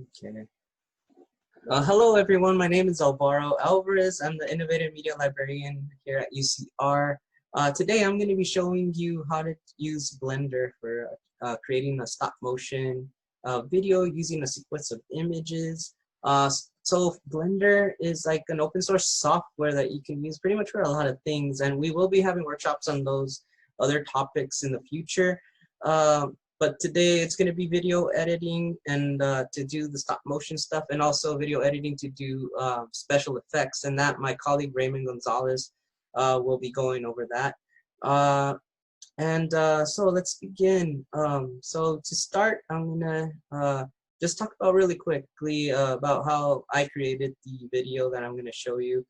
Okay. Hello, everyone. My name is Alvaro Alvarez. I'm the Innovative Media Librarian here at UCR. Today, I'm going to be showing you how to use Blender for creating a stop motion video using a sequence of images. So Blender is like an open source software that you can use pretty much for a lot of things, and we will be having workshops on those other topics in the future. But today it's going to be video editing and to do the stop motion stuff, and also video editing to do special effects. And that my colleague Raymond Gonzalez will be going over that. So let's begin. So to start, I'm gonna just talk about really quickly about how I created the video that I'm gonna show you.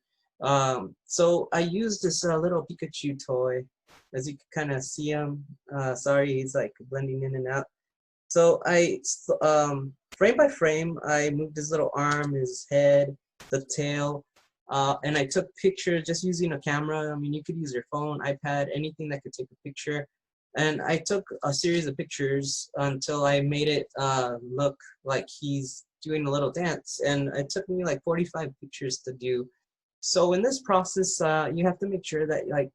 So I used this little Pikachu toy. As you can kind of see him, sorry, he's like blending in and out. So frame by frame, I moved his little arm, his head, the tail, and I took pictures just using a camera. I mean, you could use your phone, iPad, anything that could take a picture. And I took a series of pictures until I made it look like he's doing a little dance. And it took me like 45 pictures to do. So in this process, you have to make sure that like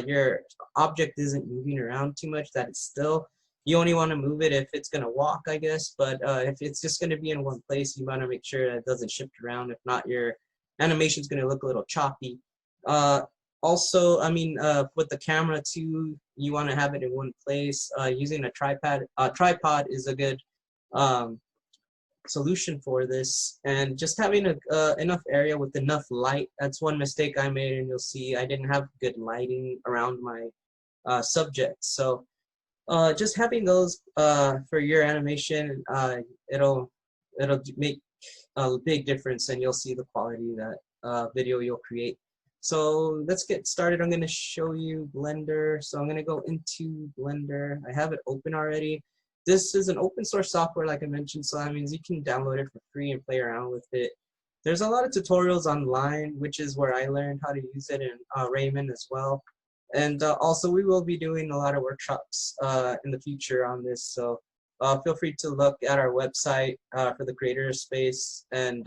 your object isn't moving around too much, that it's still. You only want to move it if it's going to walk, I guess, but if it's just going to be in one place, you want to make sure that it doesn't shift around. If not, your animation is going to look a little choppy. Also, I mean, with the camera too, you want to have it in one place. Using a tripod is a good solution for this, and just having enough area with enough light. That's one mistake I made, and you'll see I didn't have good lighting around my subject. So just having those for your animation, it'll make a big difference, and you'll see the quality that video you'll create. So let's get started. I'm going to show you Blender. So I'm going to go into Blender. I have it open already. This is an open source software, like I mentioned, so that means you can download it for free and play around with it. There's a lot of tutorials online, which is where I learned how to use it, and Raymond as well. And also, we will be doing a lot of workshops in the future on this, so feel free to look at our website for the creator space and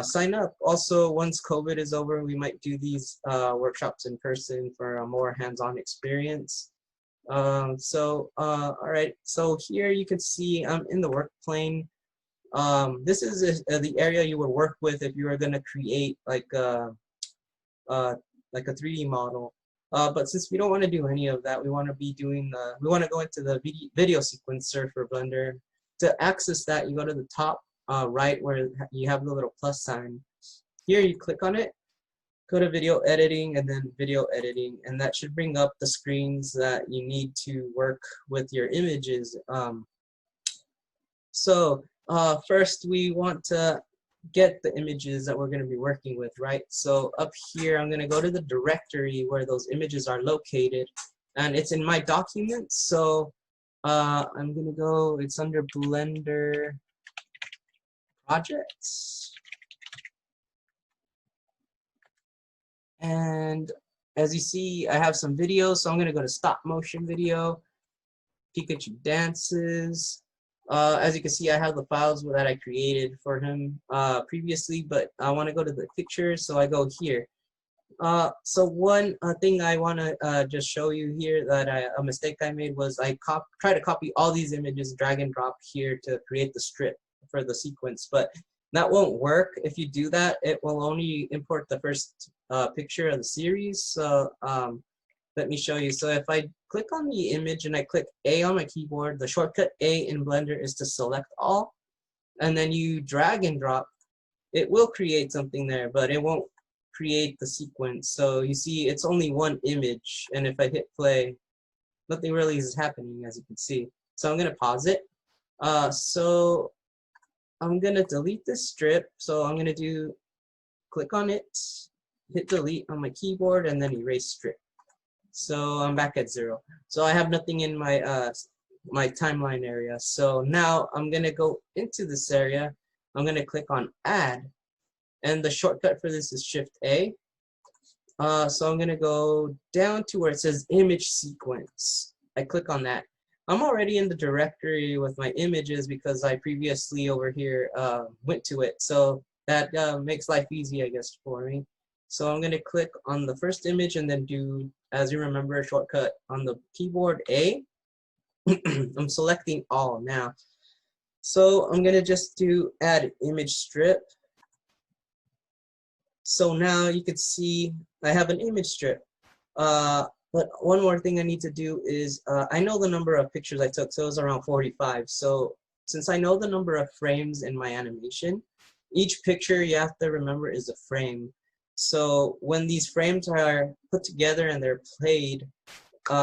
sign up. Also, once COVID is over, we might do these workshops in person for a more hands-on experience. All right, so here you can see I'm in the work plane. This is the area you would work with if you were going to create like a 3D model. But since we don't want to do any of that, we want to be doing we want to go into the video sequencer for Blender. To access that, you go to the top right where you have the little plus sign. Here you click on it, go to video editing, and then video editing, and that should bring up the screens that you need to work with your images. First we want to get the images that we're going to be working with, right? So up here, I'm going to go to the directory where those images are located, and it's in my documents. So I'm going to go, it's under Blender projects. And as you see, I have some videos, so I'm going to go to stop motion video, Pikachu dances. As you can see, I have the files that I created for him previously, but I want to go to the pictures, so I go here. So one thing I want to just show you here that a mistake I made was I try to copy all these images, drag and drop here to create the strip for the sequence, but that won't work. If you do that, it will only import the first picture of the series. So let me show you. So if I click on the image and I click A on my keyboard, the shortcut A in Blender is to select all, and then you drag and drop. It will create something there, but it won't create the sequence. So you see, it's only one image, and if I hit play, nothing really is happening, as you can see. So I'm going to pause it. So I'm going to delete this strip. So I'm going to click on it, hit delete on my keyboard, and then erase strip. So I'm back at 0. So I have nothing in my my timeline area. So now I'm going to go into this area. I'm going to click on add, and the shortcut for this is Shift A. So I'm going to go down to where it says image sequence. I click on that. I'm already in the directory with my images because I previously over here went to it. So that makes life easy, I guess, for me. So I'm going to click on the first image and then do, as you remember, a shortcut on the keyboard A. I'm selecting all now. So I'm going to just do add image strip. So now you can see I have an image strip. But one more thing I need to do is, I know the number of pictures I took, so it was around 45. So since I know the number of frames in my animation, each picture you have to remember is a frame. So when these frames are put together and they're played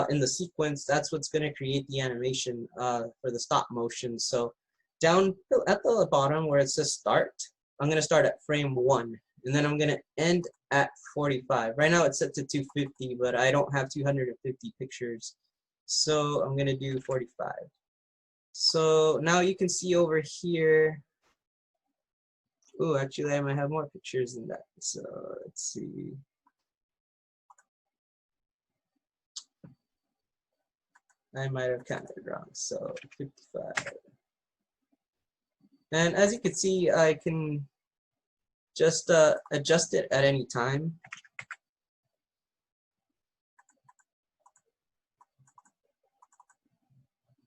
in the sequence, that's what's going to create the animation for the stop motion. So down at the bottom where it says start, I'm going to start at frame 1. And then I'm going to end at 45. Right now it's set to 250, but I don't have 250 pictures. So I'm going to do 45. So now you can see over here. Oh, actually I might have more pictures than that. So let's see. I might have counted wrong. So 55. And as you can see, I can just adjust it at any time.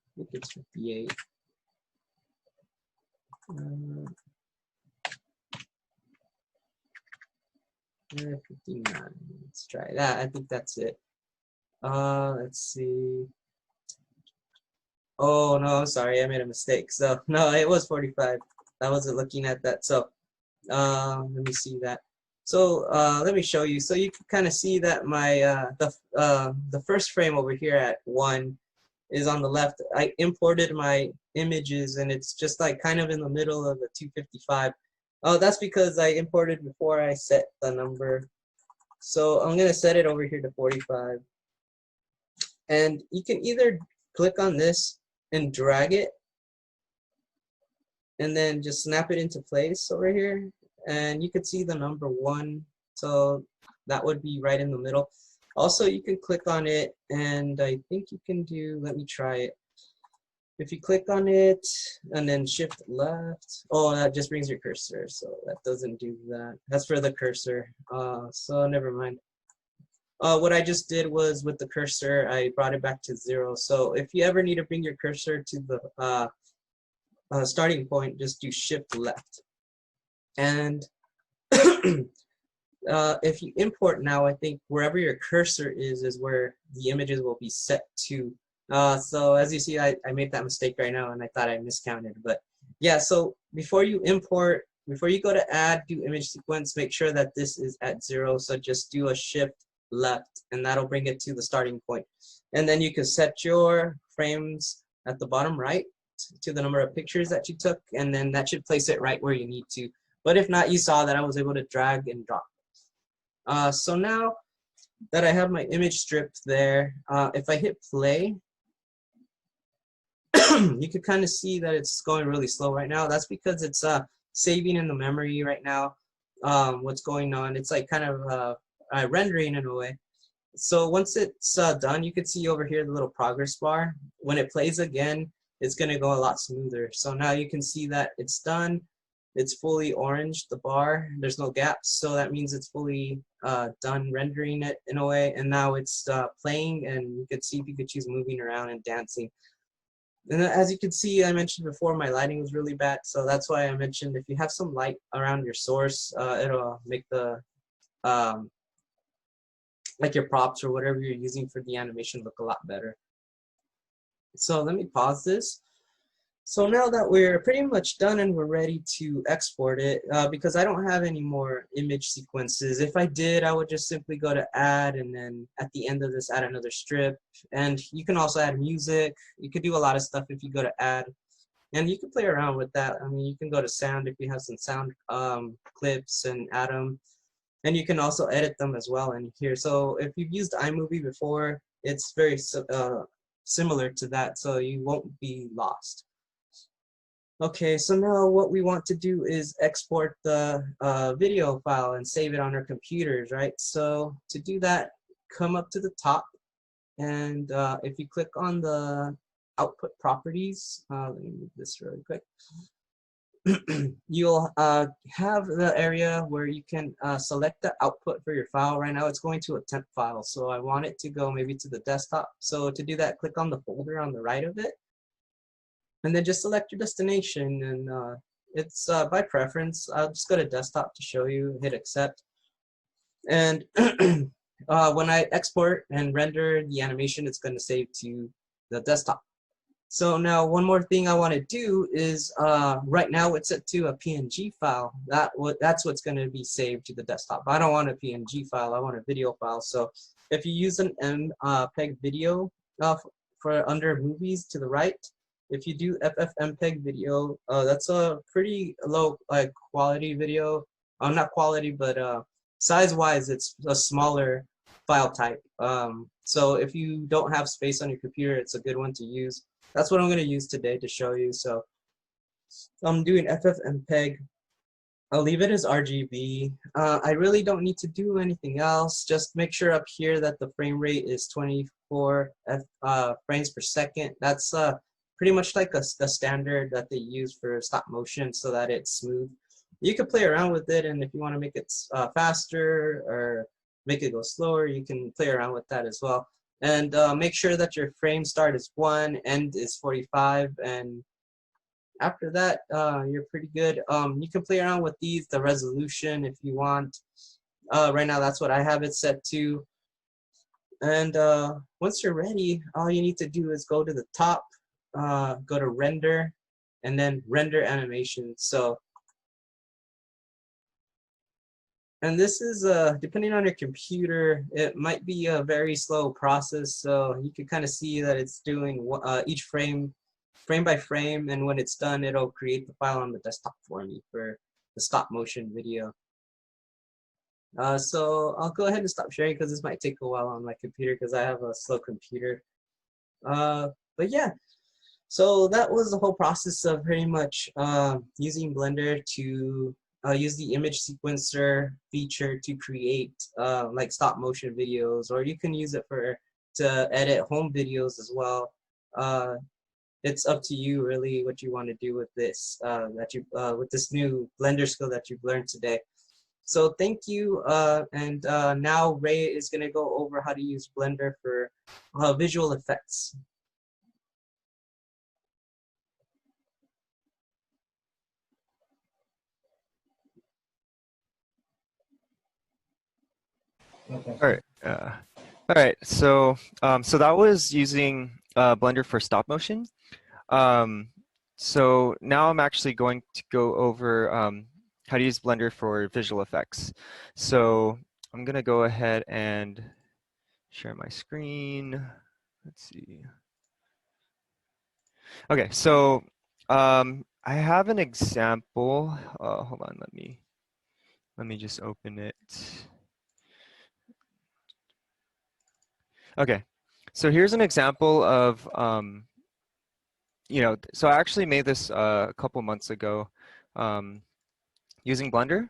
I think it's 58. 59. Let's try that. I think that's it. Let's see. Oh no, I'm sorry, I made a mistake. So no, it was 45. I wasn't looking at that. So let me see that. So let me show you. So you can kind of see that my the first frame over here at 1 is on the left. I imported my images and it's just like kind of in the middle of the 255. Oh, that's because I imported before I set the number. So I'm gonna set it over here to 45. And you can either click on this and drag it and then just snap it into place over here. And you can see the number 1. So that would be right in the middle. Also, you can click on it and I think you can do, let me try it. If you click on it and then shift left, oh, that just brings your cursor. So that doesn't do that. That's for the cursor. So never mind. What I just did was with the cursor, I brought it back to 0. So if you ever need to bring your cursor to the starting point, just do shift left. And if you import now, I think wherever your cursor is where the images will be set to. So as you see, I made that mistake right now and I thought I miscounted. But yeah, so before you import, before you go to add, do image sequence, make sure that this is at 0. So just do a shift left and that'll bring it to the starting point. And then you can set your frames at the bottom right to the number of pictures that you took, and then that should place it right where you need to. But if not, you saw that I was able to drag and drop. So now that I have my image stripped there, if I hit play, you can kind of see that it's going really slow right now. That's because it's saving in the memory right now. What's going on? It's like kind of rendering in a way. So once it's done, you can see over here the little progress bar. When it plays again, it's going to go a lot smoother. So now you can see that it's done. It's fully orange, the bar. There's no gaps, so that means it's fully done rendering it in a way. And now it's playing, and you can see Pikachu's moving around and dancing. And as you can see, I mentioned before, my lighting was really bad, so that's why I mentioned if you have some light around your source, it'll make the like your props or whatever you're using for the animation look a lot better. So let me pause this. So now that we're pretty much done and we're ready to export it, because I don't have any more image sequences. If I did, I would just simply go to add, and then at the end of this, add another strip. And you can also add music. You could do a lot of stuff if you go to add. And you can play around with that. I mean, you can go to sound if you have some sound clips and add them. And you can also edit them as well in here. So if you've used iMovie before, it's very similar to that, so you won't be lost. Okay, so now what we want to do is export the video file and save it on our computers, right? So to do that, come up to the top, and if you click on the output properties. Let me move this really quick. You'll have the area where you can select the output for your file. Right now it's going to a temp file, so I want it to go maybe to the desktop. So to do that, click on the folder on the right of it, and then just select your destination. And it's by preference. I'll just go to desktop to show you, hit accept. And when I export and render the animation, it's going to save to the desktop. So now one more thing I want to do is right now it's set to a PNG file. That's what's going to be saved to the desktop. I don't want a PNG file. I want a video file. So if you use an MPEG video for under movies to the right, if you do FFmpeg video, that's a pretty low quality video. Not quality, but size-wise, it's a smaller file type. So if you don't have space on your computer, it's a good one to use. That's what I'm going to use today to show you. So I'm doing FFmpeg. I'll leave it as RGB. I really don't need to do anything else. Just make sure up here that the frame rate is 24 frames per second. That's pretty much like a standard that they use for stop motion so that it's smooth. You can play around with it, and if you want to make it faster or make it go slower, you can play around with that as well. And make sure that your frame start is 1, end is 45, and after that, you're pretty good. You can play around with these, the resolution if you want. Right now, that's what I have it set to. And once you're ready, all you need to do is go to the top, go to render, and then render animation. And this is, depending on your computer, it might be a very slow process. So you can kind of see that it's doing each frame by frame. And when it's done, it'll create the file on the desktop for me for the stop motion video. So I'll go ahead and stop sharing because this might take a while on my computer because I have a slow computer. But yeah, so that was the whole process of pretty much using Blender to use the image sequencer feature to create like stop motion videos, or you can use it to edit home videos as well. It's up to you really what you want to do with this with this new Blender skill that you've learned today. So thank you, and now Ray is going to go over how to use Blender for visual effects. Okay. All right. So, so that was using Blender for stop motion. So now I'm actually going to go over how to use Blender for visual effects. So I'm going to go ahead and share my screen. Let's see. Okay. So I have an example. Hold on. Let me just open it. Okay, so here's an example of, so I actually made this a couple months ago using Blender.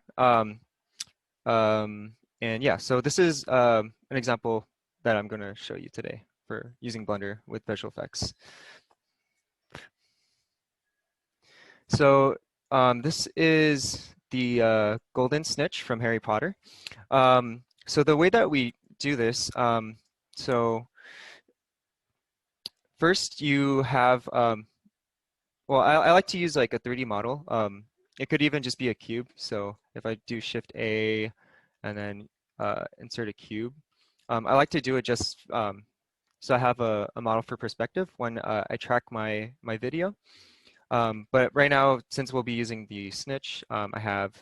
And yeah, so this is an example that I'm going to show you today for using Blender with visual effects. So this is the golden snitch from Harry Potter. So the way that we do this, so first you have, well, I like to use like a 3D model. It could even just be a cube. So if I do Shift A and then insert a cube, I like to do it just so I have a model for perspective when I track my video. But right now, since we'll be using the Snitch, I have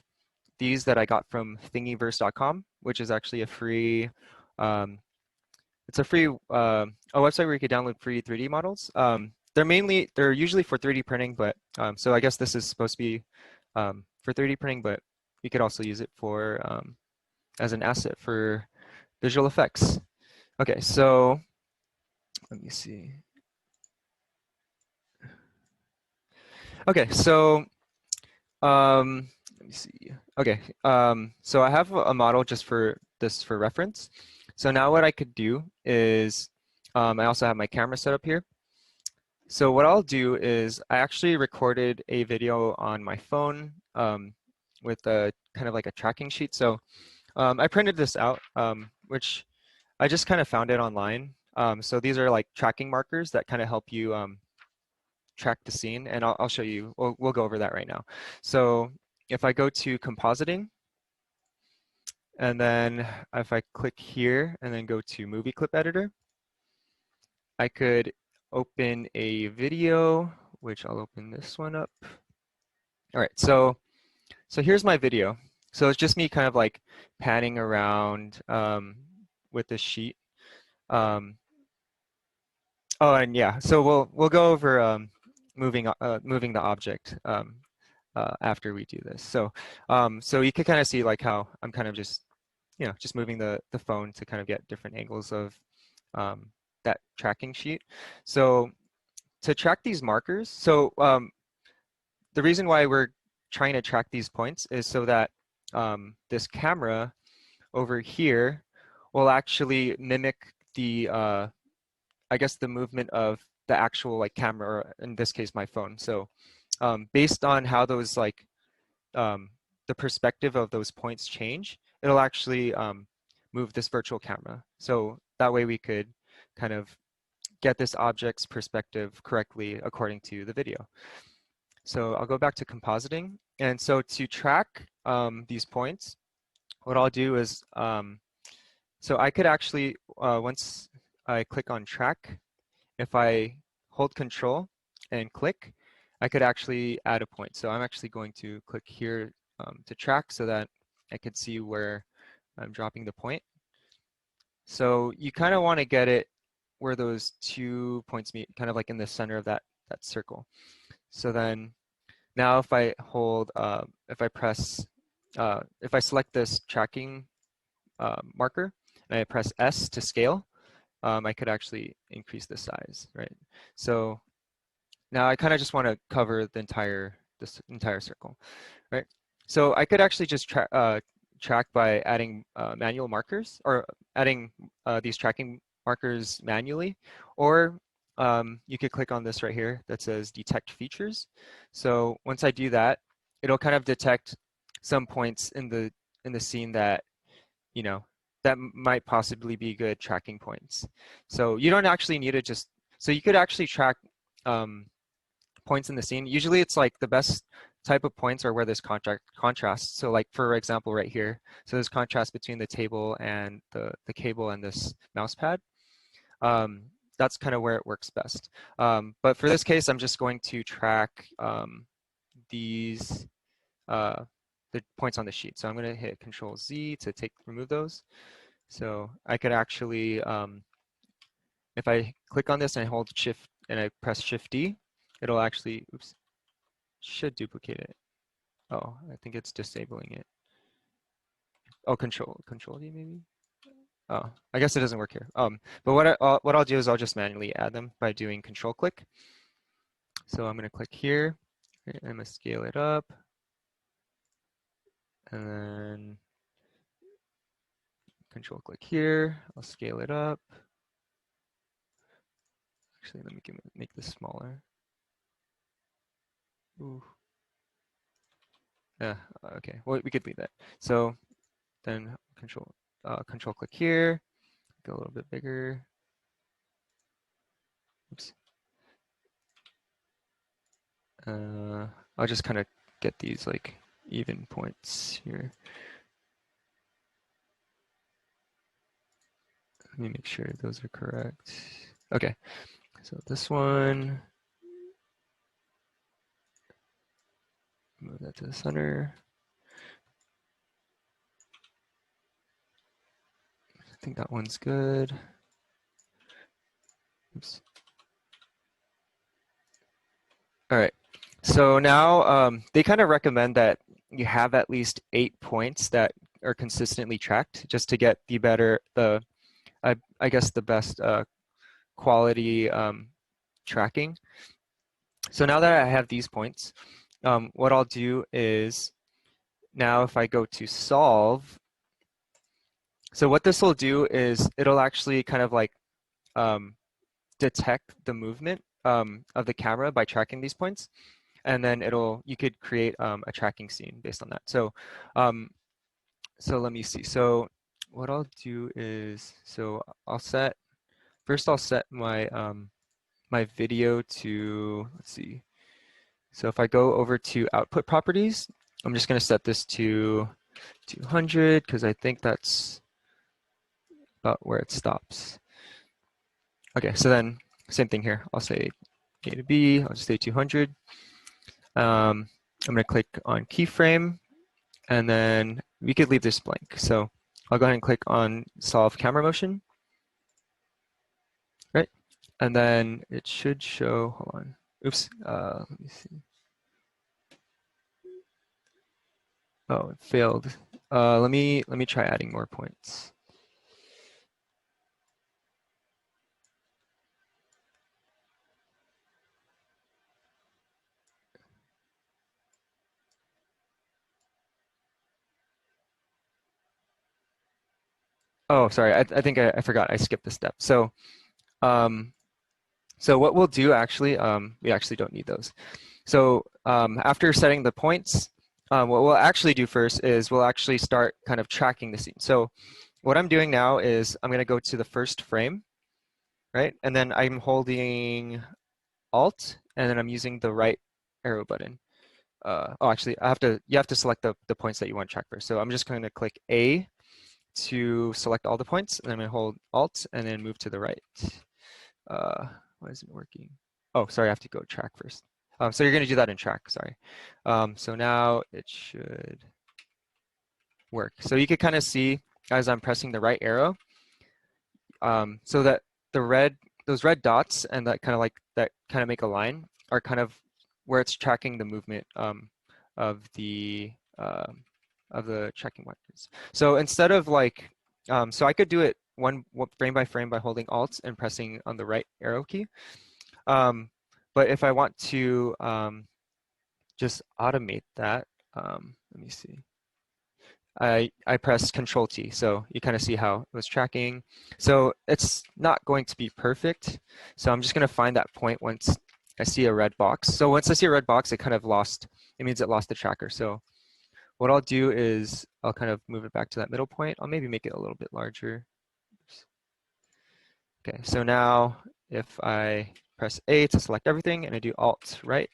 these that I got from thingiverse.com, which is actually a free, it's a free a website where you can download free 3D models. They're usually for 3D printing, but so I guess this is supposed to be for 3D printing, but you could also use it for as an asset for visual effects. Okay, so let me see. Okay, so let me see. Okay, so I have a model just for this for reference. So now what I could do is I also have my camera set up here. So what I'll do is I actually recorded a video on my phone with a kind of like a tracking sheet. So I printed this out, which I just kind of found it online. So these are like tracking markers that kind of help you track the scene, and I'll show you. We'll go over that right now. So if I go to Compositing, and then if I click here and then go to Movie Clip Editor, I could open a video, which I'll open this one up. All right, so here's my video. So it's just me kind of like panning around with this sheet. Oh, and yeah, so we'll go over moving the object after we do this. So so you can kind of see like how I'm kind of just just moving the phone to kind of get different angles of that tracking sheet. So to track these markers, so the reason why we're trying to track these points is so that this camera over here will actually mimic the I guess the movement of the actual like camera, or in this case my phone. So based on how those like the perspective of those points change, it'll actually move this virtual camera. So that way we could kind of get this object's perspective correctly according to the video. So I'll go back to compositing. And so to track these points, what I'll do is, so I could actually, once I click on track, if I hold Control and click, I could actually add a point. So I'm actually going to click here to track so that I could see where I'm dropping the point. So you kind of want to get it where those 2 points meet, kind of like in the center of that circle. So then now if I hold, if I press, if I select this tracking marker and I press S to scale, I could actually increase the size, right? So now I kind of just want to cover the this entire circle, right? So I could actually just track by adding manual markers, or adding these tracking markers manually, or you could click on this right here that says detect features. So once I do that, it'll kind of detect some points in the scene that that might possibly be good tracking points. So you don't actually need to just, so you could actually track points in the scene. Usually it's like the best type of points are where there's contrast. So like for example right here, so there's contrast between the table and the cable and this mouse pad. That's kind of where it works best. But for this case, I'm just going to track these the points on the sheet. So I'm going to hit Control Z to remove those. So I could actually, if I click on this and I hold Shift and I press Shift D, it'll actually, oops, should duplicate it. Oh, I think it's disabling it. Oh, Control D maybe. Oh, I guess it doesn't work here. But what I'll do is I'll just manually add them by doing Control click. So I'm going to click here. I'm going to scale it up. And then Control click here. I'll scale it up. Actually, let me make this smaller. Ooh. Yeah, okay. Well, we could leave that. So then Control click here. Go a little bit bigger. Oops. I'll just kind of get these like even points here. Let me make sure those are correct. Okay, so this one, move that to the center. I think that one's good. Oops. All right, so now they kind of recommend that you have at least 8 points that are consistently tracked just to get the better, I guess the best quality tracking. So now that I have these points, what I'll do is now if I go to solve, so what this will do is it'll actually kind of like detect the movement of the camera by tracking these points, and then you could create a tracking scene based on that. So so let me see. So what I'll do is, so I'll set my my video to, let's see. So if I go over to output properties, I'm just going to set this to 200 because I think that's about where it stops. Okay, so then same thing here. I'll say A to B, I'll just say 200. I'm going to click on keyframe, and then we could leave this blank. So I'll go ahead and click on solve camera motion, right? And then it should show, hold on. Oops, let me see. Oh, it failed. Let me try adding more points. Oh, sorry. I think I forgot. I skipped the step. So, so what we'll do actually, we actually don't need those. So after setting the points, what we'll actually do first is we'll actually start kind of tracking the scene. So what I'm doing now is I'm going to go to the first frame, right? And then I'm holding Alt, and then I'm using the right arrow button. Oh, actually, you have to select the points that you want to track first. So I'm just going to click A to select all the points, and then I'm going to hold Alt and then move to the right. Why isn't it working? Oh, sorry, I have to go track first. So you're going to do that in track, sorry. So now it should work. So you could kind of see as I'm pressing the right arrow, so that those red dots and that kind of make a line are kind of where it's tracking the movement of the tracking markers. So instead of like, so I could do it one frame by frame by holding Alt and pressing on the right arrow key. But if I want to just automate that, let me see. I press Control T, so you kind of see how it was tracking. So it's not going to be perfect. So I'm just going to find that point once I see a red box. So once I see a red box, it means it lost the tracker. So what I'll do is I'll kind of move it back to that middle point. I'll maybe make it a little bit larger. Okay, so now if I press A to select everything and I do Alt right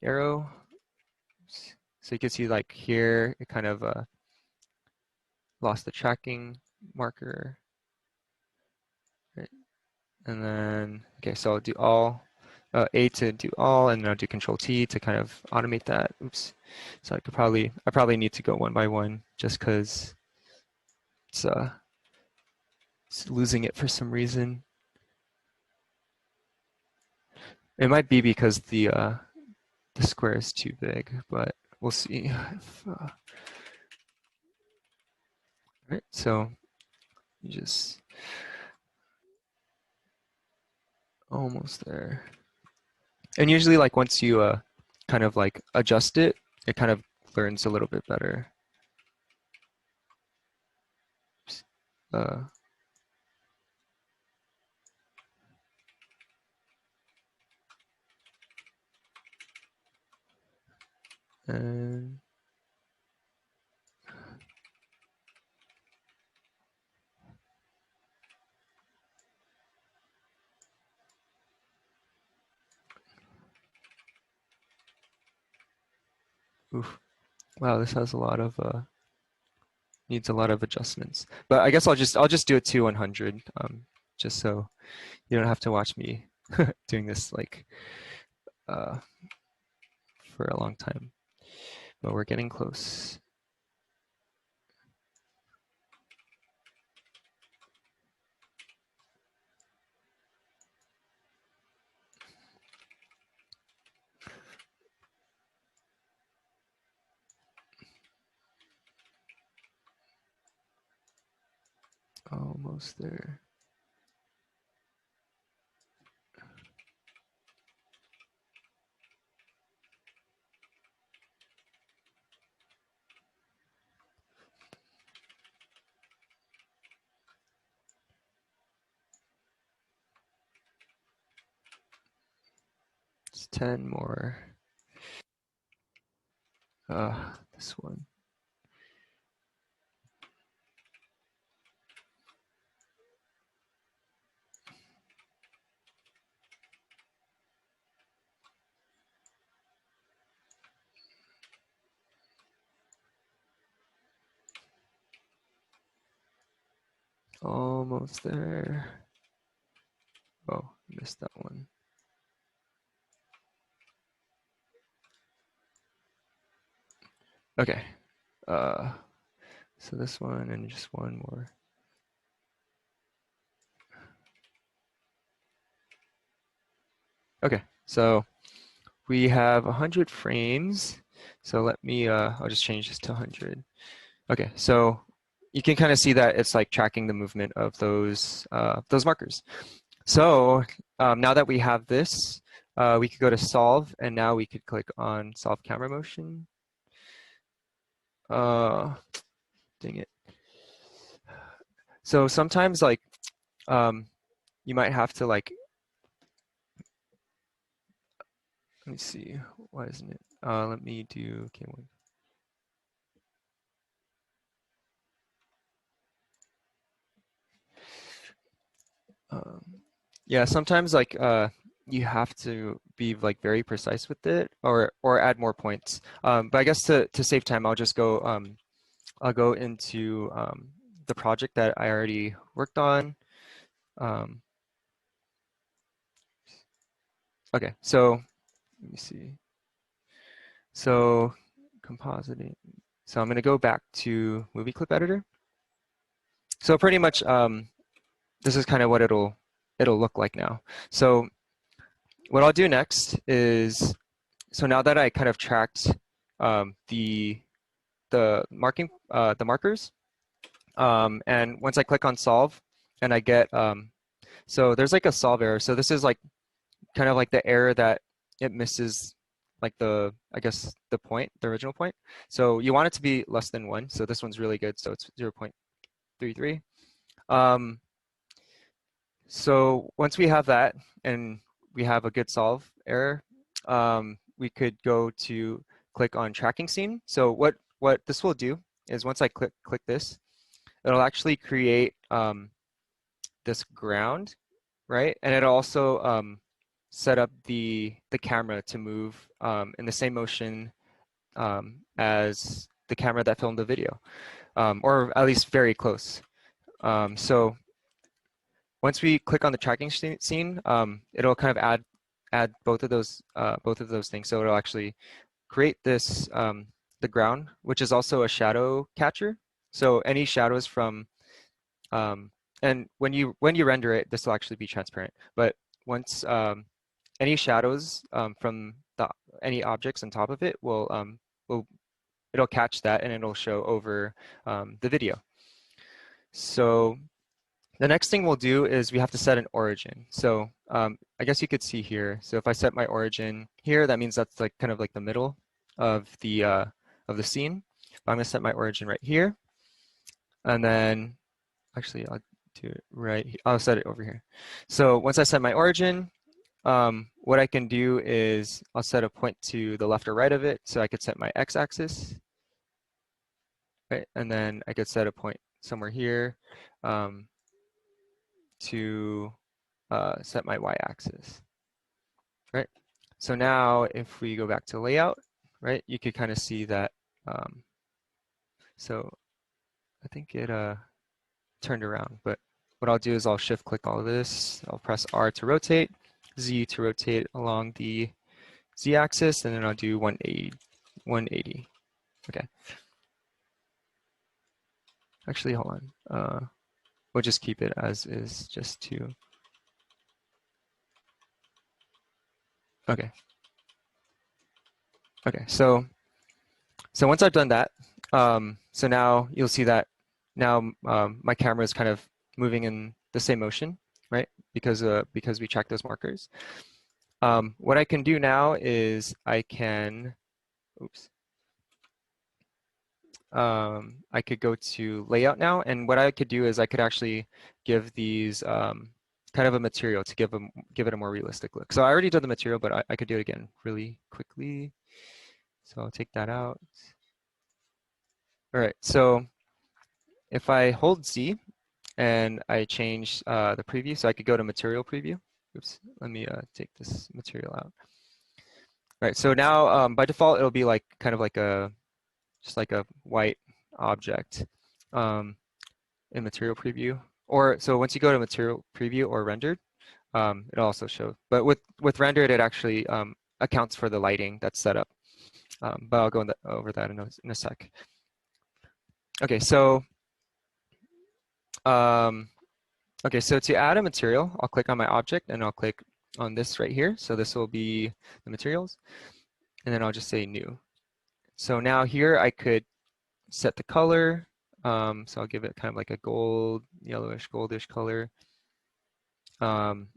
arrow, so you can see like here, it kind of lost the tracking marker. Right. And then, okay, so I'll do all, A to do all, and then I'll do Control T to kind of automate that. Oops. So I probably need to go one by one just because it's losing it for some reason. It might be because the square is too big, but we'll see. Right, so you just almost there. And usually, like once you kind of like adjust it, it kind of learns a little bit better. Uh, and oof. Wow, this has a lot of needs a lot of adjustments. But I guess I'll just do it to 100, just so you don't have to watch me doing this like for a long time. But we're getting close. Almost there. 10 more. This one. Almost there. Oh, missed that one. Okay. So this one and just one more. Okay, so we have 100 frames. So let me, I'll just change this to 100. Okay, so you can kind of see that it's like tracking the movement of those markers. So now that we have this, we could go to solve, and now we could click on solve camera motion. Dang it. So sometimes like you might have to like, let me see, why isn't it? Let me do, okay, one. Yeah, sometimes like you have to be like very precise with it, or add more points. But I guess to save time, I'll just go I'll go into the project that I already worked on. Okay, so let me see. So compositing. So I'm going to go back to movie clip editor. So pretty much this is kind of what it'll look like now. So what I'll do next is, so now that I kind of tracked the markers, and once I click on solve and I get, so there's like a solve error. So this is like kind of like the error that it misses like the, I guess the point, the original point. So you want it to be less than 1. So this one's really good. So it's 0.33. So once we have that and we have a good solve error, we could go to click on tracking scene. So what this will do is once I click this, it'll actually create this ground, right? And it'll also set up the camera to move in the same motion as the camera that filmed the video, or at least very close. So once we click on the tracking scene, it'll kind of add both of those things. So it'll actually create this the ground, which is also a shadow catcher. So any shadows from and when you render it, this will actually be transparent. But once any shadows from any objects on top of it it'll catch that, and it'll show over the video. So the next thing we'll do is we have to set an origin. So I guess you could see here. So if I set my origin here, that means that's like kind of like the middle of the scene. But I'm going to set my origin right here, and then actually I'll do it right here. I'll set it over here. So once I set my origin, what I can do is I'll set a point to the left or right of it. So I could set my x-axis, right? And then I could set a point somewhere here to set my y-axis, right? So now if we go back to layout, right, you could kind of see that. So I think it turned around, but what I'll do is I'll shift click all of this. I'll press R to rotate, Z to rotate along the z-axis, and then I'll do 180. Okay. Actually, hold on. We'll just keep it as is, just to. Okay. Okay. So once I've done that, so now you'll see that now my camera is kind of moving in the same motion, right? Because we track those markers. What I can do now is I can, oops. I could go to layout now, and what I could do is I could actually give these kind kind of a material to give it a more realistic look. So I already did the material, but I could do it again really quickly. So I'll take that out. All right, so if I hold Z and I change the preview, so I could go to material preview. Oops, let me take this material out. All right, so now by default, it'll be like kind of like just like a white object in material preview. Or so once you go to material preview or rendered, it'll also show. But with rendered, it actually accounts for the lighting that's set up. But I'll go over that in a sec. Okay, so so to add a material, I'll click on my object and I'll click on this right here. So this will be the materials, and then I'll just say new. So now here I could set the color. So I'll give it kind of like a gold, yellowish, goldish color. And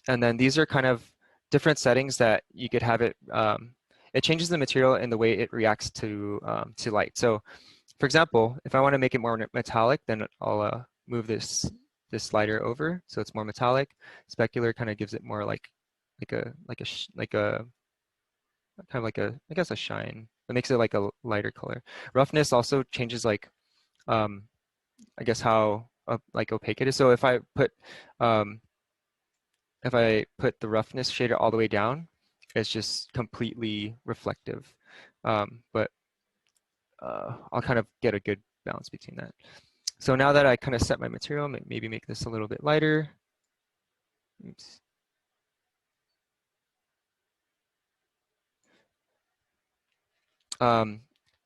then these are kind of different settings that you could have it. It changes the material in the way it reacts to light. So, for example, if I want to make it more metallic, then I'll move this slider over so it's more metallic. Specular kind of gives it more like a kind of like a, I guess, a shine. It makes it like a lighter color. Roughness also changes like I guess how like opaque it is. So if I put the roughness shader all the way down, it's just completely reflective. But I'll kind of get a good balance between that. So now that I kind of set my material, maybe make this a little bit lighter. Oops.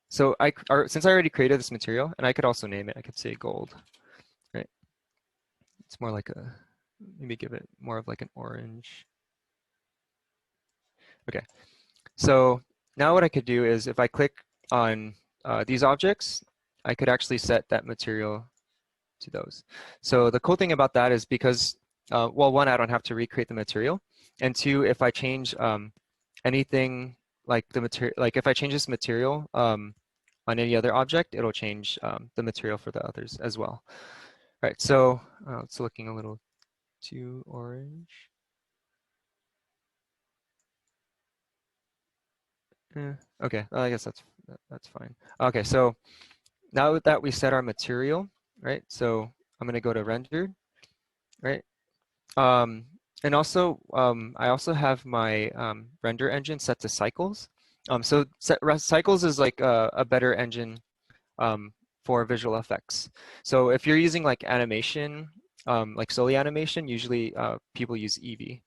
So since I already created this material, and I could also name it, I could say gold, right? It's more like maybe give it more of like an orange. Okay, so now what I could do is if I click on these objects, I could actually set that material to those. So the cool thing about that is because, well, one, I don't have to recreate the material, and two, if I change anything like the material, like if I change this material on any other object, it'll change the material for the others as well. All right, so it's looking a little too orange. Okay, well, I guess that's fine. Okay, so now that we set our material, right? So I'm gonna go to render, right? And also, I also have my render engine set to cycles. So cycles is like a better engine for visual effects. So if you're using like animation, like solely animation, usually people use Eevee.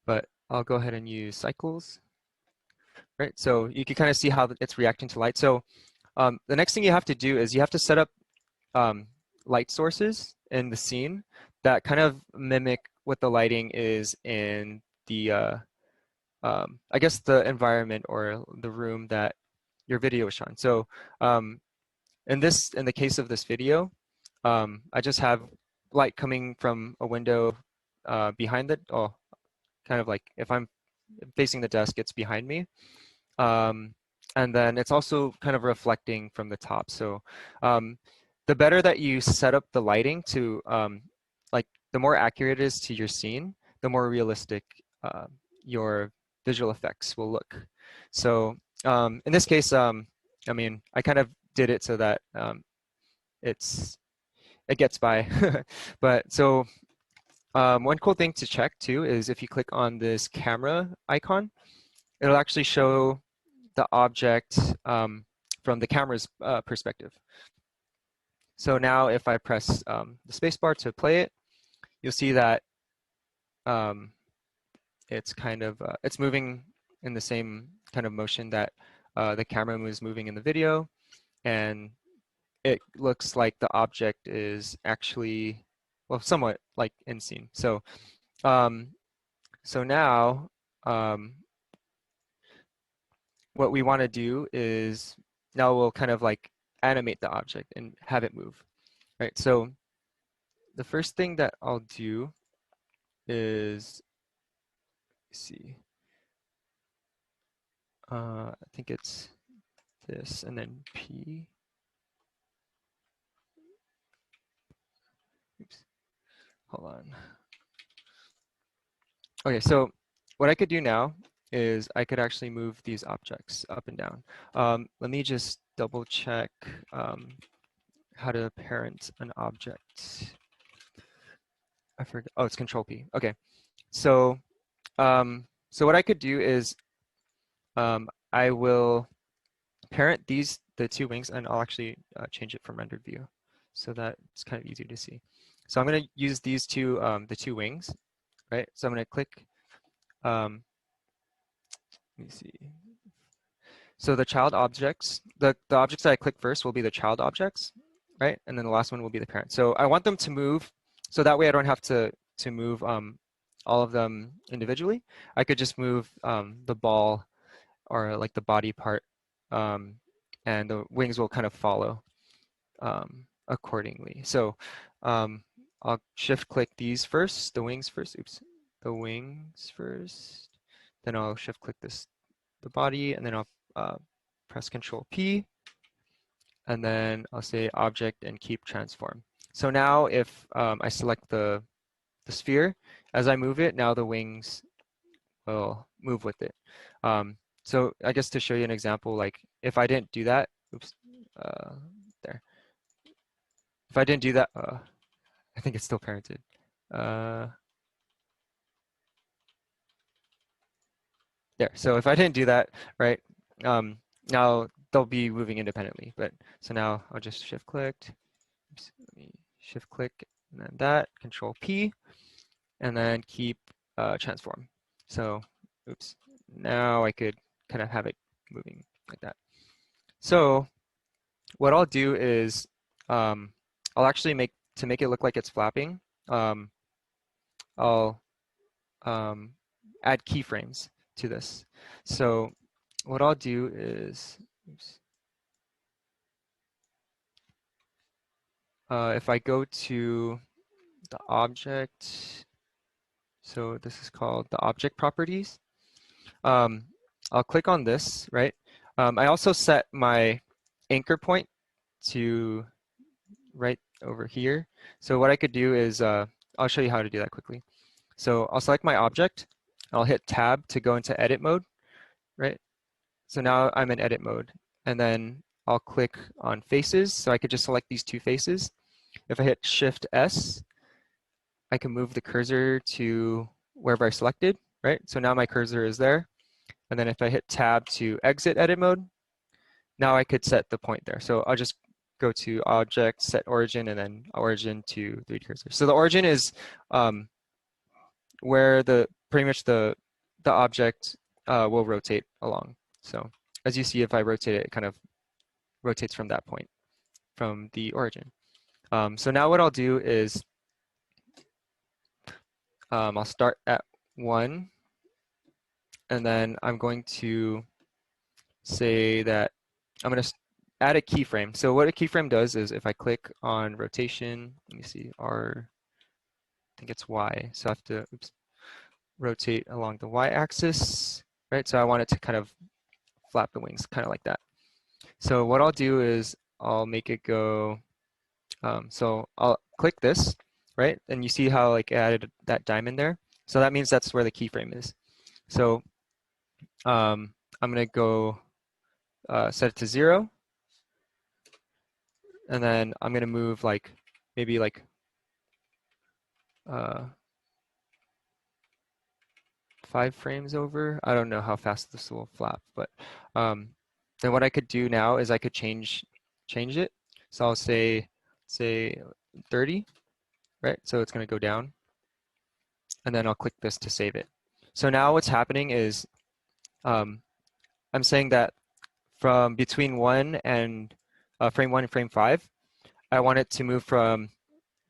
But I'll go ahead and use cycles. Right, so you can kind of see how it's reacting to light. So the next thing you have to do is you have to set up light sources in the scene that kind of mimic what the lighting is in the, I guess the environment or the room that your video is shot. So in the case of this video, I just have light coming from a window behind kind of like if I'm facing the desk, it's behind me. And then it's also kind of reflecting from the top. So the better that you set up the lighting to, like the more accurate it is to your scene, the more realistic your visual effects will look. So in this case, I mean, I kind of did it so that it gets by. But so one cool thing to check too is if you click on this camera icon, it'll actually show the object from the camera's perspective. So now if I press the spacebar to play it, you'll see that it's kind of, it's moving in the same kind of motion that the camera was moving in the video. And it looks like the object is actually, well, somewhat like in scene. So, so now what we want to do is now we'll kind of like animate the object and have it move, right? So the first thing that I'll do is, see, I think it's this and then P. Oops. hold on. Okay, so what I could do now is I could actually move these objects up and down. Let me just double check how to parent an object. I forgot. Oh, it's Control P. Okay, so so what I could do is I will parent the two wings, and I'll actually change it from rendered view so that it's kind of easier to see. So I'm going to use these two, the two wings, right? So I'm going to click, let me see. So the child objects, the objects that I click first will be the child objects, right? And then the last one will be the parent. So I want them to move, so that way I don't have to move all of them individually. I could just move the ball or like the body part, and the wings will kind of follow accordingly. So I'll shift click these first, the wings first, oops, the wings first. Then I'll shift click the body, and then I'll press Control P, and then I'll say object and keep transform. So now if I select the sphere, as I move it, now the wings will move with it. So I guess to show you an example, like if I didn't do that, oops, there. If I didn't do that, I think it's still parented. There, so if I didn't do that, right, now they'll be moving independently. But so now I'll just shift click, oops, let me shift click, and then that, Control P, and then keep transform. So, oops, now I could kind of have it moving like that. So what I'll do is I'll actually make it look like it's flapping. I'll add keyframes to this. So what I'll do is, oops, if I go to the object, so this is called the object properties. I'll click on this, right? I also set my anchor point to right over here. So what I could do is, I'll show you how to do that quickly. So I'll select my object, I'll hit tab to go into edit mode, right? So now I'm in edit mode, and then I'll click on faces. So I could just select these two faces. If I hit Shift S, I can move the cursor to wherever I selected, right? So now my cursor is there. And then if I hit tab to exit edit mode, now I could set the point there. So I'll just go to object, set origin, and then origin to 3D cursor. So the origin is where pretty much the object will rotate along. So as you see, if I rotate it, it kind of rotates from that point, from the origin. So now what I'll do is I'll start at 1, and then I'm going to say that I'm going to add a keyframe. So what a keyframe does is if I click on rotation, let me see, I think it's Y. So I have to, oops, rotate along the Y axis, right? So I want it to kind of flap the wings, kind of like that. So what I'll do is I'll make it go, so I'll click this, right? And you see how like it added that diamond there? So that means that's where the keyframe is. So I'm gonna go set it to 0. And then I'm gonna move like, maybe like 5 frames over. I don't know how fast this will flap, but then what I could do now is I could change it. So I'll say 30, right? So it's gonna go down. And then I'll click this to save it. So now what's happening is I'm saying that from between frame 1 and frame 5, I want it to move from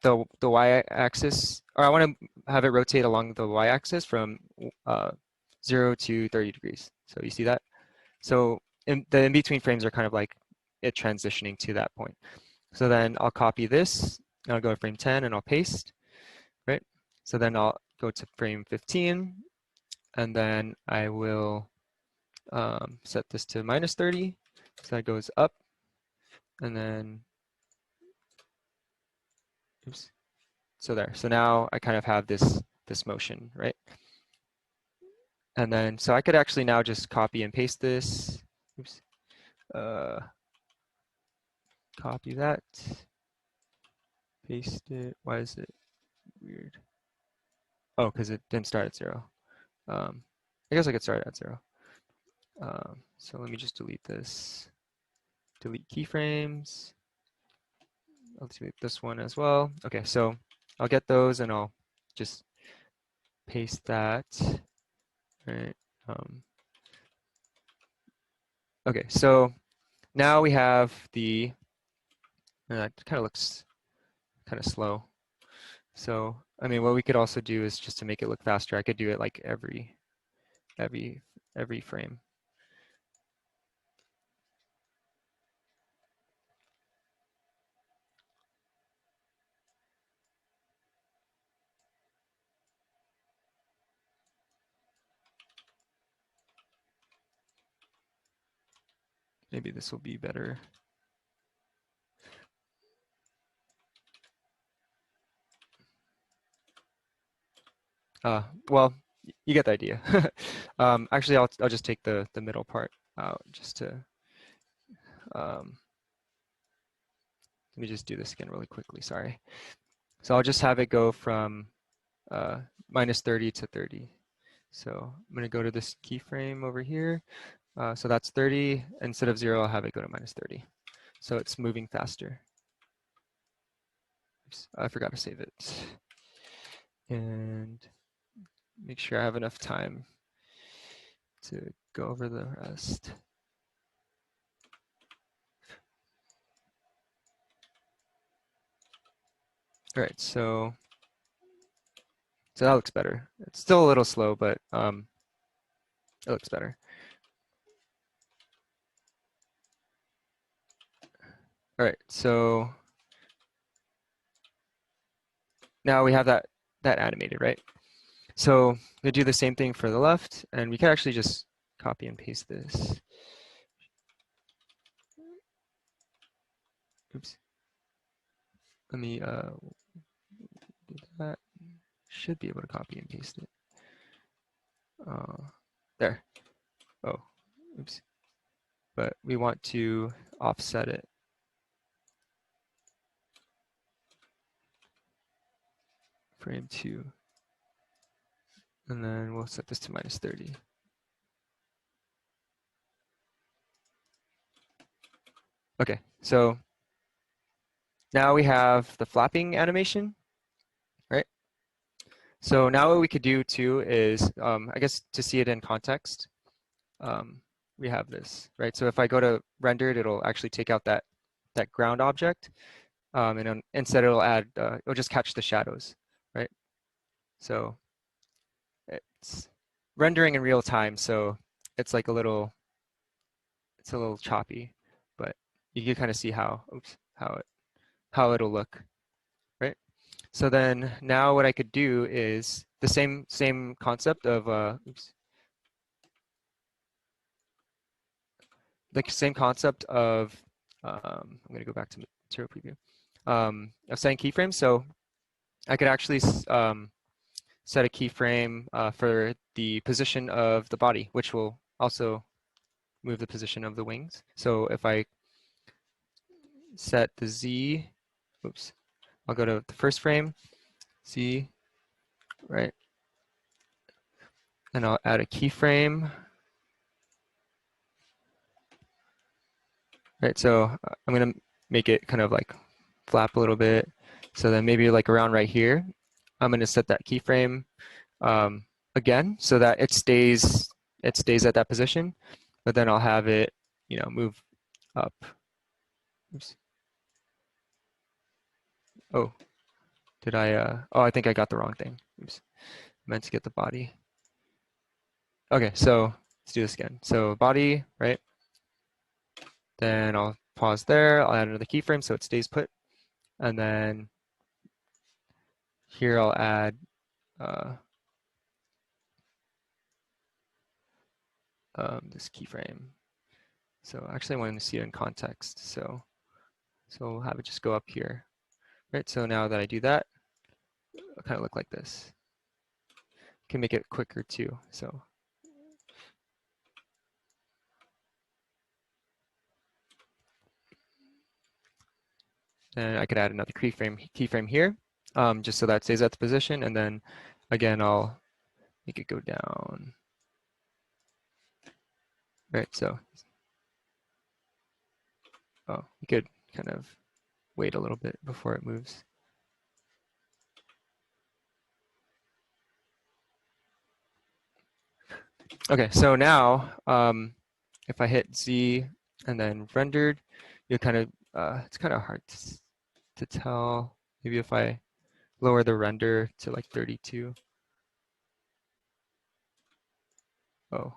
the y-axis, or I want to have it rotate along the y-axis from 0 to 30 degrees. So you see that? So the in-between frames are kind of like it transitioning to that point. So then I'll copy this, and I'll go to frame 10 and I'll paste, right? So then I'll go to frame 15, and then I will set this to -30. So that goes up, and then, oops. So there. So now I kind of have this motion, right? And then, so I could actually now just copy and paste this. Oops. Copy that. Paste it. Why is it weird? Oh, because it didn't start at 0. I guess I could start at 0. So let me just delete this. Delete keyframes. I'll delete this one as well. Okay, so I'll get those and I'll just paste that. Right. Okay, so now we have the, it kind of looks kind of slow. So, I mean, what we could also do is just to make it look faster, I could do it like every frame. Maybe this will be better. Well, you get the idea. Actually, I'll just take the middle part out just to. Let me just do this again really quickly. Sorry. So I'll just have it go from -30 to 30. So I'm going to go to this keyframe over here. So that's 30. Instead of 0, I'll have it go to -30. So it's moving faster. Oops, I forgot to save it. And make sure I have enough time to go over the rest. All right, so that looks better. It's still a little slow, but it looks better. All right, so now we have that animated, right? So we do the same thing for the left, and we can actually just copy and paste this. Oops. Let me do that. Should be able to copy and paste it. There. Oh, oops. But we want to offset it. Frame 2. And then we'll set this to -30. Okay, so now we have the flapping animation, right? So now what we could do too is, I guess to see it in context, we have this, right? So if I go to rendered, it'll actually take out that ground object, and instead it'll add, it'll just catch the shadows, right? So it's rendering in real time, so it's like it's a little choppy, but you can kind of see how it'll look, right? So then now what I could do is the same concept of the same concept of I'm going to go back to material preview of setting keyframes. So I could actually set a keyframe for the position of the body, which will also move the position of the wings. So if I set the Z, oops, I'll go to the first frame, Z, right? And I'll add a keyframe. Right, so I'm gonna make it kind of like flap a little bit. So then maybe like around right here, I'm gonna set that keyframe again so that it stays at that position, but then I'll have it, move up. Oops. Oh, did I? Oh, I think I got the wrong thing. Oops, meant to get the body. Okay, so let's do this again. So body, right? Then I'll pause there. I'll add another keyframe so it stays put, and then here I'll add this keyframe. So actually I wanted to see it in context. So we'll have it just go up here, right? So now that I do that, kind of look like this. Can make it quicker too. So. And I could add another keyframe here, just so that stays at the position. And then again, I'll make it go down. Right, so, oh, you could kind of wait a little bit before it moves. Okay, so now if I hit Z and then rendered, you kind of, it's kind of hard to tell. Maybe if I lower the render to like 32. Oh.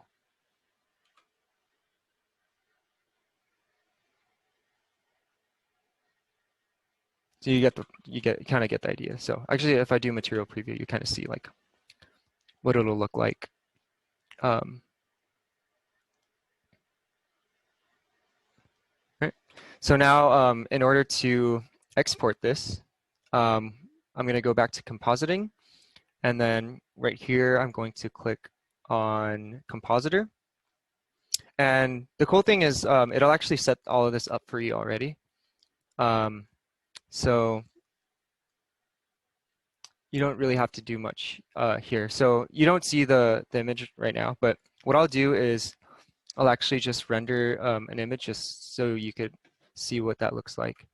So you kind of get the idea. So actually, if I do material preview, you kind of see like what it'll look like. Right. So now, in order to export this, I'm going to go back to compositing, and then right here, I'm going to click on Compositor. And the cool thing is, it'll actually set all of this up for you already. So you don't really have to do much here. So you don't see the image right now, but what I'll do is I'll actually just render an image just so you could see what that looks like.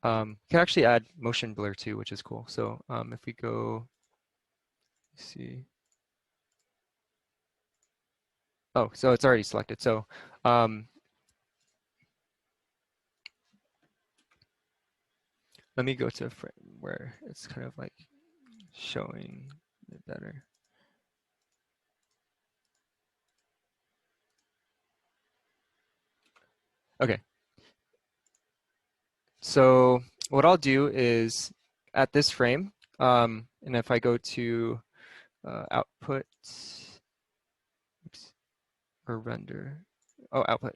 You can actually add motion blur too, which is cool. So if we go, see. Oh, so it's already selected. So let me go to a frame where it's kind of like showing it better. Okay. So what I'll do is at this frame, and if I go to output, oops, or render, oh, output.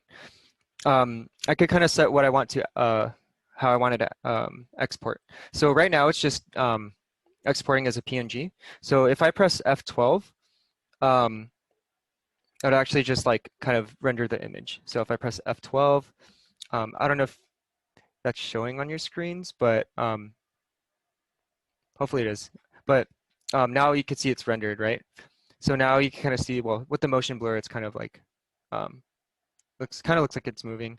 I could kind of set what I want to, how I wanted to export. So right now it's just exporting as a PNG. So if I press F12, it would actually just like kind of render the image. So if I press F12, I don't know if that's showing on your screens, but hopefully it is. But now you can see it's rendered, right? So now you can kind of see, well, with the motion blur, it's kind of like, looks like it's moving.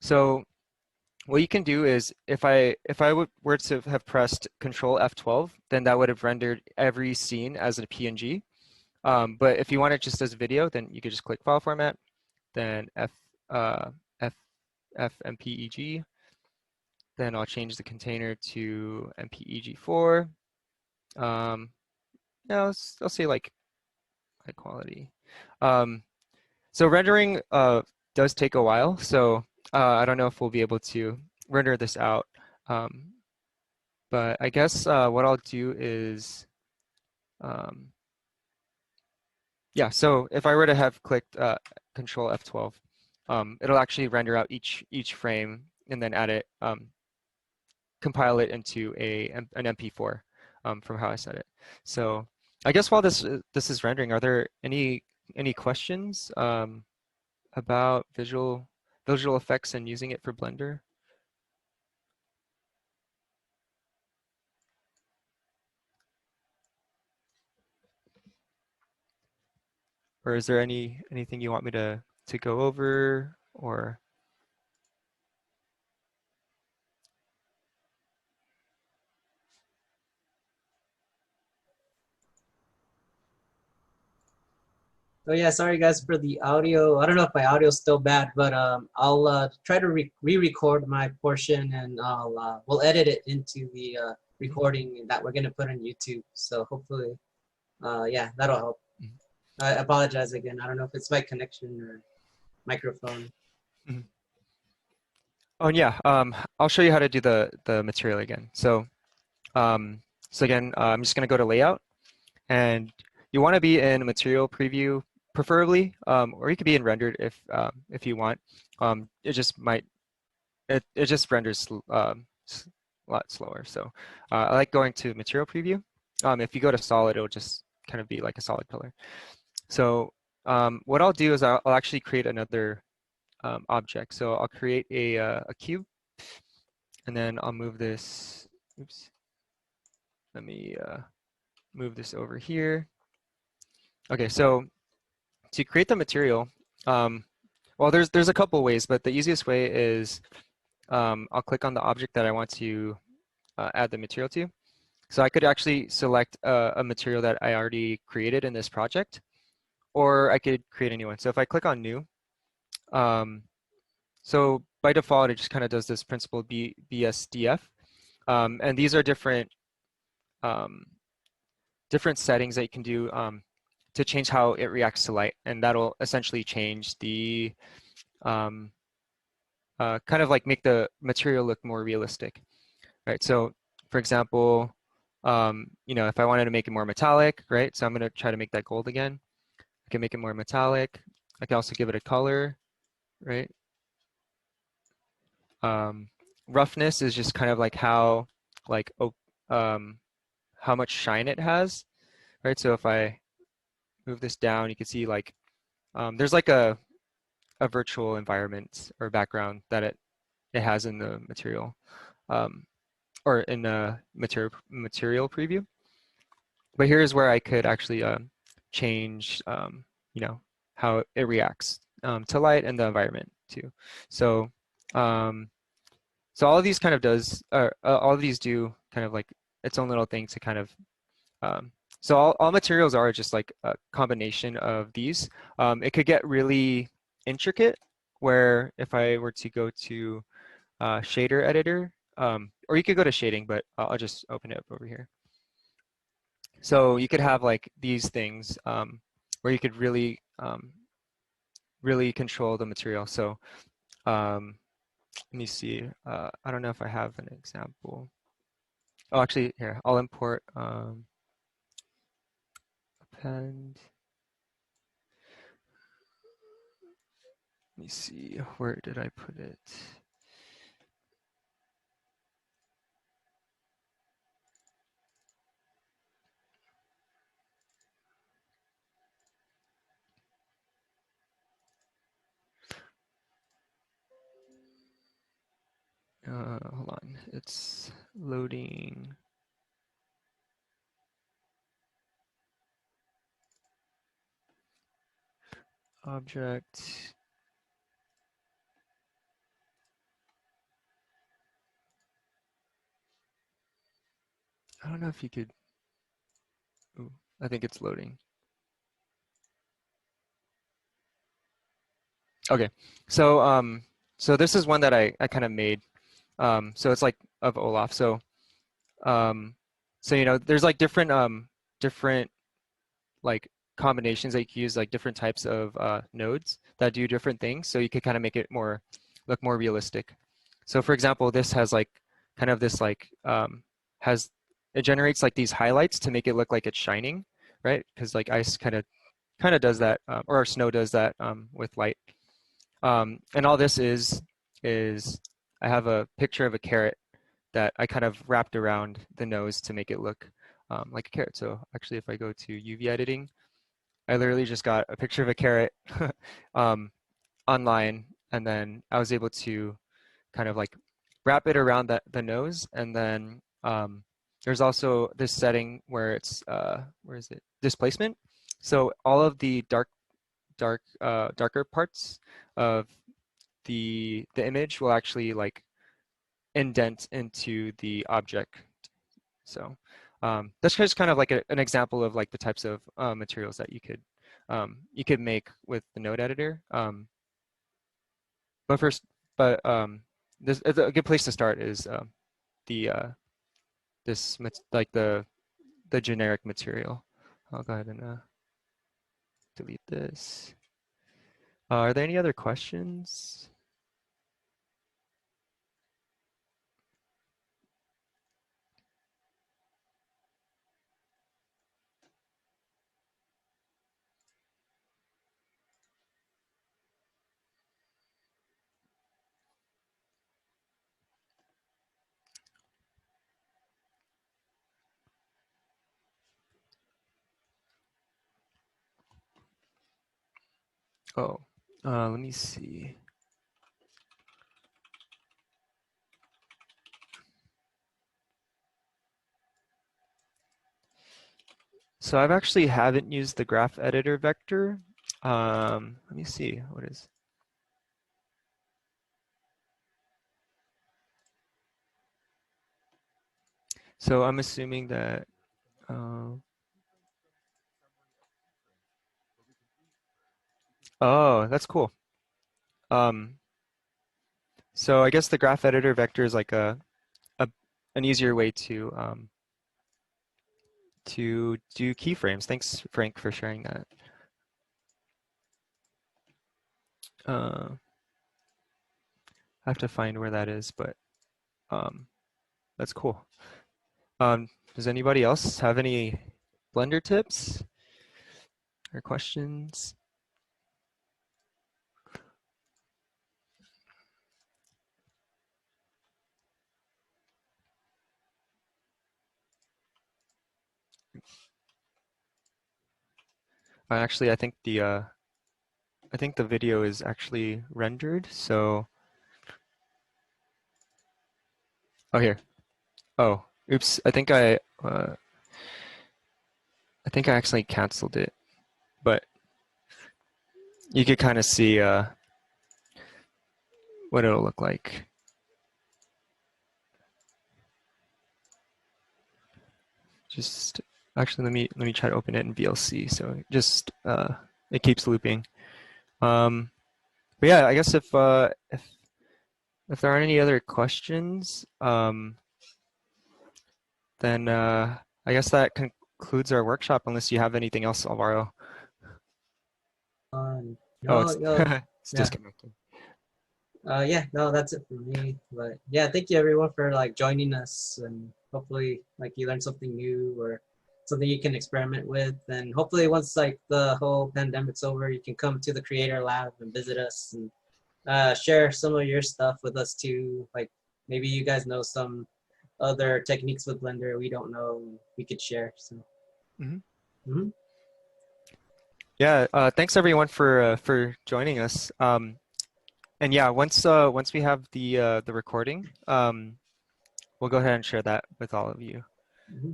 So what you can do is if I were to have pressed Control F12, then that would have rendered every scene as a PNG. But if you want it just as a video, then you could just click File Format, then FMPEG. Then I'll change the container to MPEG4. Now I'll say like high quality. So rendering does take a while. So I don't know if we'll be able to render this out. But I guess what I'll do is, yeah, so if I were to have clicked Control F12, it'll actually render out each frame and then add it, compile it into an MP4 from how I set it. So I guess while this is rendering, are there any questions about visual effects and using it for Blender? Or is there anything you want me to go over, or? Oh yeah, sorry guys for the audio. I don't know if my audio is still bad, but I'll try to re-record my portion, and we'll edit it into the recording that we're gonna put on YouTube. So hopefully, yeah, that'll help. I apologize again. I don't know if it's my connection or microphone. Mm-hmm. Oh, and yeah, I'll show you how to do the material again. So, again, I'm just going to go to Layout, and you want to be in Material Preview, preferably, or you could be in Rendered if you want. It just might it just renders a lot slower. So I like going to material preview. If you go to solid, it'll just kind of be like a solid pillar. So what I'll do is I'll actually create another object. So I'll create a cube, and then I'll move this. Oops. Let me move this over here. Okay, so to create the material, well, there's a couple ways, but the easiest way is I'll click on the object that I want to add the material to. So I could actually select a material that I already created in this project, or I could create a new one. So if I click on new, so by default, it just kind of does this principal BSDF. And these are different different settings that you can do to change how it reacts to light, and that'll essentially change the kind of like make the material look more realistic, right? So, for example, you know, if I wanted to make it more metallic, right? So I'm going to try to make that gold again. I can make it more metallic. I can also give it a color, right? Roughness is just kind of like how how much shine it has, right? So if I move this down, you can see like there's like a virtual environment or background that it has in the material or in the material preview. But here's where I could actually change, you know, how it reacts to light and the environment too. So, so all of these kind of does, all of these do kind of like its own little thing to kind of, so all materials are just like a combination of these. It could get really intricate where if I were to go to shader editor, or you could go to shading, but I'll just open it up over here. So you could have like these things where you could really, really control the material. So let me see. I don't know if I have an example. Oh, actually, here, I'll import append. Let me see, where did I put it? Hold on, it's loading. Object. I don't know if you could, ooh, I think it's loading. Okay, so so this is one that I kind of made. So it's like of Olaf. So so you know, there's like different like combinations that you can use, like different types of nodes that do different things. So you could kind of make it look more realistic. So for example, this has like kind of this like has it generates like these highlights to make it look like it's shining, right? Because like ice kind of does that, or snow does that with light. And all this is I have a picture of a carrot that I kind of wrapped around the nose to make it look like a carrot. So actually, if I go to UV editing, I literally just got a picture of a carrot online, and then I was able to kind of like wrap it around the nose. And then there's also this setting where it's, where is it? Displacement. So all of the darker parts of the image will actually like indent into the object. So that's just kind of like an example of like the types of materials that you could make with the node editor. But first, but this a good place to start is the like the generic material. I'll go ahead and delete this. Are there any other questions? Oh, let me see. So I've actually haven't used the graph editor vector. Let me see, what is? So I'm assuming that, oh, that's cool. So I guess the graph editor vector is like an easier way to do keyframes. Thanks, Frank, for sharing that. I have to find where that is, but that's cool. Does anybody else have any Blender tips or questions? Actually, I think the video is actually rendered. So, oh here. Oh, oops. I think I accidentally canceled it, but you could kind of see what it'll look like. Just actually, let me try to open it in VLC. So just it keeps looping. But yeah, I guess if there aren't any other questions, then I guess that concludes our workshop. Unless you have anything else, Alvaro. Oh, No, it's yo, it's yeah. disconnected. Yeah, no, that's it for me. But yeah, thank you everyone for like joining us, and hopefully like you learned something new or something you can experiment with. And hopefully once like the whole pandemic's over, you can come to the Creat'R Lab and visit us and share some of your stuff with us too. Like maybe you guys know some other techniques with Blender we don't know, we could share. So. Mm-hmm. Yeah, thanks everyone for joining us. And yeah, once we have the recording, we'll go ahead and share that with all of you. Mm-hmm.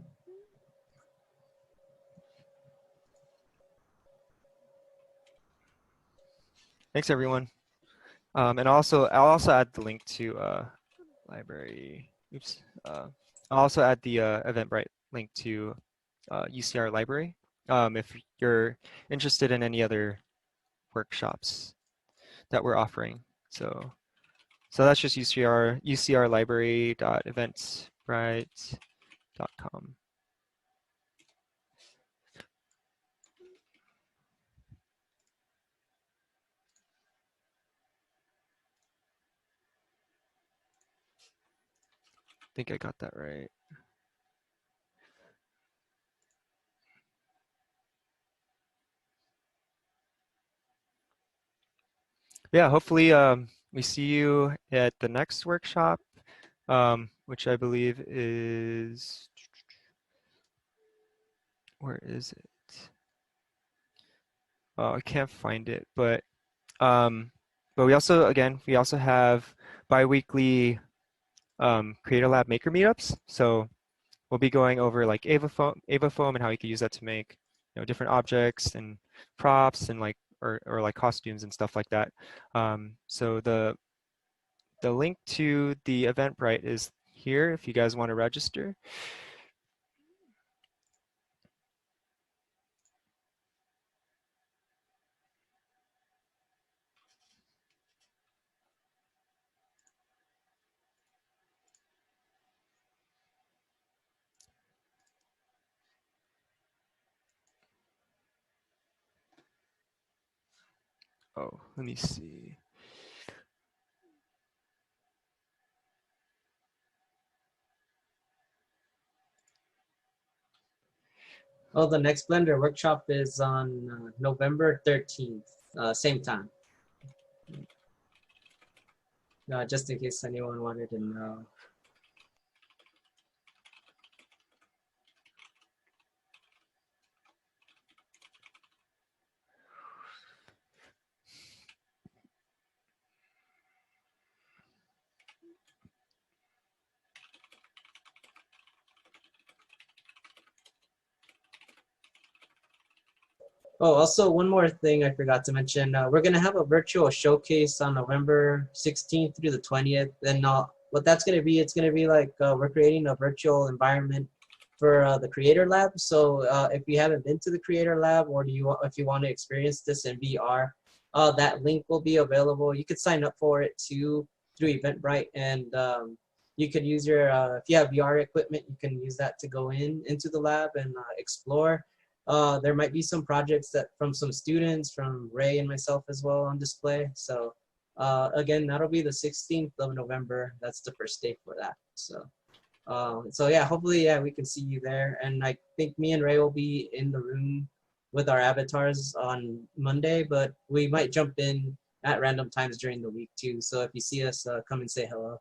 Thanks everyone. And I'll also add the link to library. Oops. I'll also add the Eventbrite link to UCR library if you're interested in any other workshops that we're offering. So that's just ucrlibrary.eventbrite.com. I think I got that right. Yeah, hopefully we see you at the next workshop, which I believe is, where is it? Oh, I can't find it, but we also have bi-weekly Creat'R Lab maker meetups. So we'll be going over like Ava foam and how you can use that to make, different objects and props and like or like costumes and stuff like that. So the link to the Eventbrite is here if you guys want to register. Oh, let me see. Oh, the next Blender workshop is on November 13th, same time. Just in case anyone wanted to know. Oh, also one more thing I forgot to mention. We're gonna have a virtual showcase on November 16th through the 20th, and what that's gonna be, it's gonna be like we're creating a virtual environment for the Creat'R Lab. So if you haven't been to the Creat'R Lab, or if you want to experience this in VR, that link will be available. You could sign up for it too through Eventbrite, and you could use your if you have VR equipment, you can use that to go into the lab and explore. There might be some projects that from some students, from Ray and myself as well on display. So again, that'll be the 16th of November. That's the first day for that. So yeah, hopefully, yeah, we can see you there. And I think me and Ray will be in the room with our avatars on Monday, but we might jump in at random times during the week too. So if you see us, come and say hello.